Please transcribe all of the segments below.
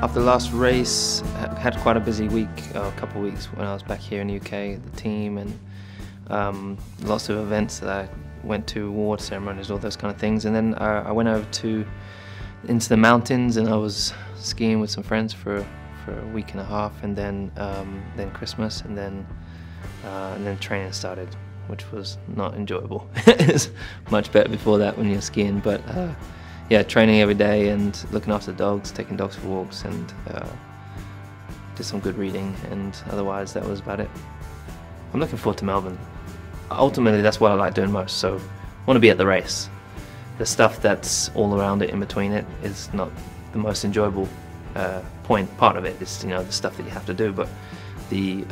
After the last race, I had quite a busy week, a couple of weeks when I was back here in the UK, the team, and lots of events that I went to, award ceremonies, all those kind of things. And then I went over into the mountains, and I was skiing with some friends for a week and a half, and then Christmas, and then training started, which was not enjoyable. It's much better before that when you're skiing, but yeah, training every day and looking after the dogs, taking dogs for walks, and did some good reading, and otherwise that was about it. I'm looking forward to Melbourne. Ultimately, that's what I like doing most, so I want to be at the race. The stuff that's all around it, in between it, is not the most enjoyable part of it. Is, you know, the stuff that you have to do, but the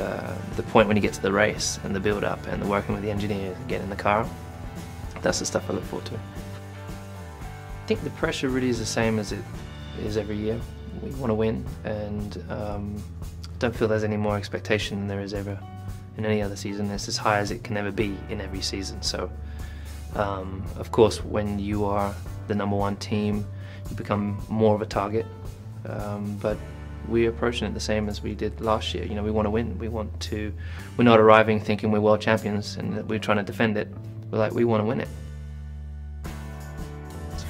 point when you get to the race and the build-up and the working with the engineers, getting in the car, that's the stuff I look forward to. I think the pressure really is the same as it is every year. We want to win, and don't feel there's any more expectation than there is ever in any other season. It's as high as it can ever be in every season. So, of course, when you are the #1 team, you become more of a target. But we're approaching it the same as we did last year. You know, we want to win. We're not arriving thinking we're world champions and that we're trying to defend it. We're like, we want to win it.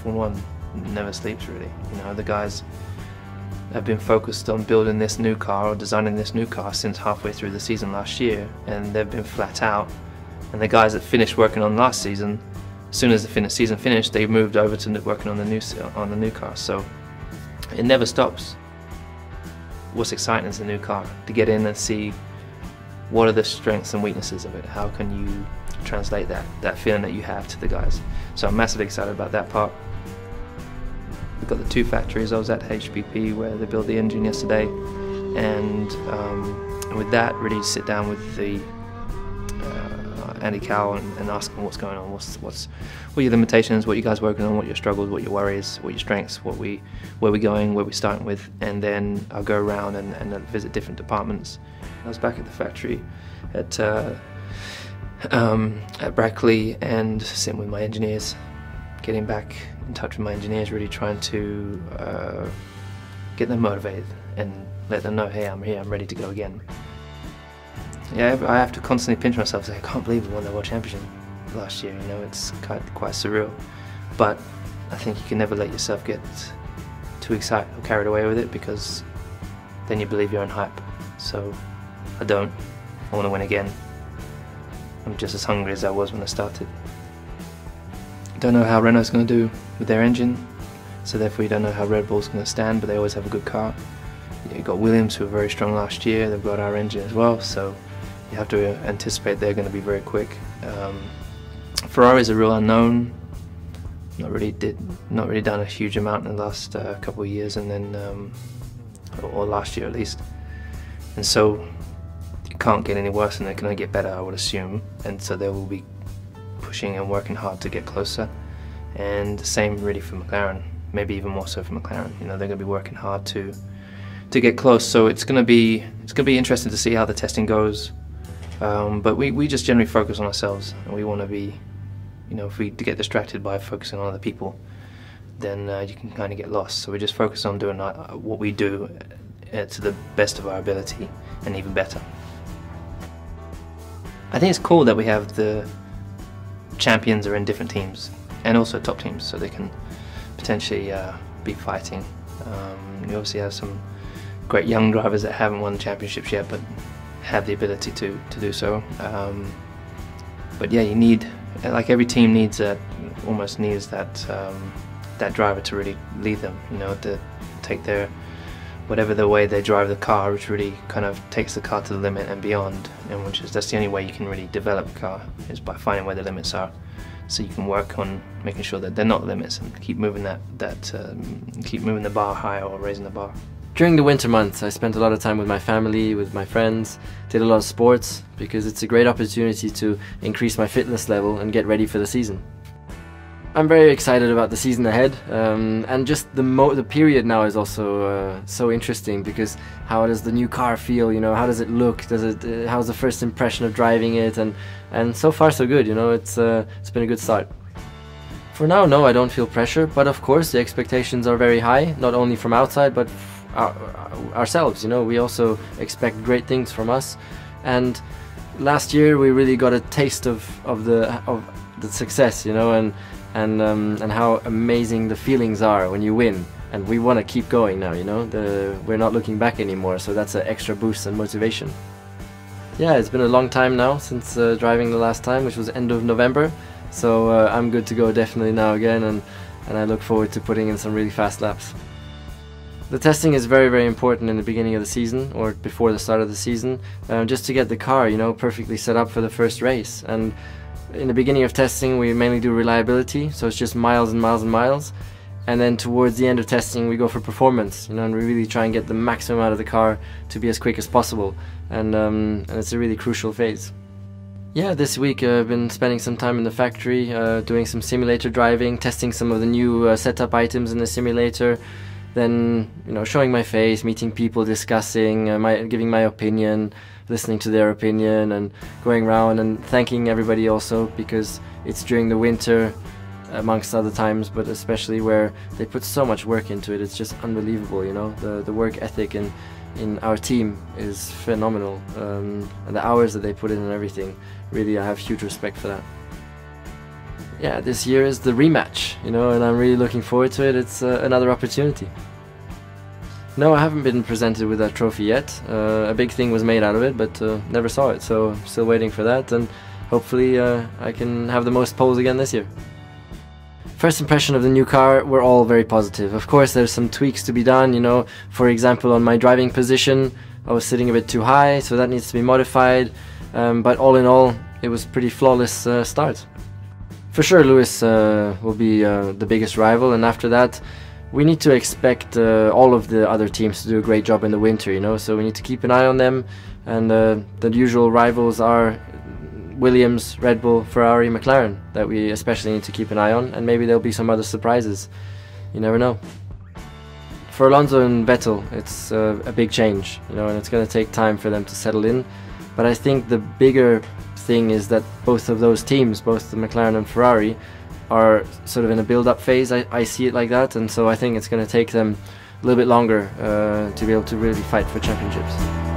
Formula 1 never sleeps, really. You know, the guys have been focused on building this new car or designing this new car since halfway through the season last year, and they've been flat out. And the guys that finished working on last season, as soon as the season finished, they moved over to working on the new car. So it never stops. What's exciting is the new car, to get in and see what are the strengths and weaknesses of it. How can you translate that feeling that you have to the guys? So I'm massively excited about that part. We've got the 2 factories. I was at HPP where they built the engine yesterday, and with that, really sit down with the Andy Cowell and ask him what's going on, what are your limitations, what you guys working on, what your struggles, what your worries, what your strengths, where we're going, where we're starting with, and then I'll go around and visit different departments. I was back at the factory at Brackley and sitting with my engineers, getting back in touch with my engineers, really trying to get them motivated and let them know, hey, I'm here, I'm ready to go again. Yeah, I have to constantly pinch myself and say, I can't believe we won the World Championship last year. You know, it's quite surreal. But I think you can never let yourself get too excited or carried away with it, because then you believe your own hype. So I don't. I want to win again. I'm just as hungry as I was when I started. Don't know how Renault's going to do with their engine, so therefore you don't know how Red Bull's going to stand, but they always have a good car. You've got Williams, who were very strong last year. They've got our engine as well, so you have to anticipate they're going to be very quick. Ferrari's a real unknown. Not really done a huge amount in the last couple of years, and then or last year at least. And so it can't get any worse, and it can only get better, I would assume. And so they will be pushing and working hard to get closer. And the same really for McLaren, maybe even more so for McLaren. You know, they're going to be working hard to get close. So it's going to be interesting to see how the testing goes. But we just generally focus on ourselves, and we want to be, you know, if we get distracted by focusing on other people, then you can kind of get lost. So we just focus on doing what we do to the best of our ability, and even better. I think it's cool that we have the champions are in different teams, and also top teams, so they can potentially be fighting. You obviously have some great young drivers that haven't won championships yet, but have the ability to do so. But yeah, you need, like every team needs almost needs that driver to really lead them. You know, to take whatever the way they drive the car, which really kind of takes the car to the limit and beyond. And that's the only way you can really develop a car, is by finding where the limits are. So you can work on making sure that they're not limits, and keep moving keep moving the bar higher, or raising the bar. During the winter months, I spent a lot of time with my family, with my friends, did a lot of sports, because it's a great opportunity to increase my fitness level and get ready for the season. I'm very excited about the season ahead, and just the period now is also so interesting, because how does the new car feel? You know, how does it look? How's the first impression of driving it? And so far so good. You know, it's been a good start. For now, no, I don't feel pressure, but of course the expectations are very high, not only from outside, but ourselves. You know, we also expect great things from us, and last year we really got a taste of the success, you know, and how amazing the feelings are when you win. And we want to keep going now, you know. We're not looking back anymore, so that's an extra boost and motivation. Yeah, it's been a long time now since driving the last time, which was end of November. So I'm good to go definitely now again, and I look forward to putting in some really fast laps. The testing is very, very important in the beginning of the season, or before the start of the season, just to get the car, you know, perfectly set up for the first race. And in the beginning of testing, we mainly do reliability, so it's just miles and miles and miles. And then towards the end of testing, we go for performance, you know, and we really try and get the maximum out of the car to be as quick as possible. And it's a really crucial phase. Yeah, this week I've been spending some time in the factory, doing some simulator driving, testing some of the new setup items in the simulator. Then, you know, showing my face, meeting people, discussing, giving my opinion, listening to their opinion, and going around and thanking everybody also, because it's during the winter, amongst other times, but especially where they put so much work into it. It's just unbelievable, you know. The work ethic in our team is phenomenal, and the hours that they put in and everything, really I have huge respect for that. Yeah, this year is the rematch, you know, and I'm really looking forward to it. It's another opportunity. No, I haven't been presented with that trophy yet. A big thing was made out of it, but never saw it, so I'm still waiting for that, and hopefully I can have the most poles again this year. First impression of the new car, we're all very positive. Of course, there's some tweaks to be done, you know. For example, on my driving position, I was sitting a bit too high, so that needs to be modified. But all in all, it was a pretty flawless start. For sure, Lewis will be the biggest rival, and after that, we need to expect all of the other teams to do a great job in the winter, you know. So we need to keep an eye on them, and the usual rivals are Williams, Red Bull, Ferrari, McLaren, that we especially need to keep an eye on, and maybe there'll be some other surprises. You never know. For Alonso and Vettel, it's a big change, you know, and it's going to take time for them to settle in. But I think the bigger thing is that both of those teams, both the McLaren and Ferrari, are sort of in a build-up phase. I see it like that, and so I think it's going to take them a little bit longer to be able to really fight for championships.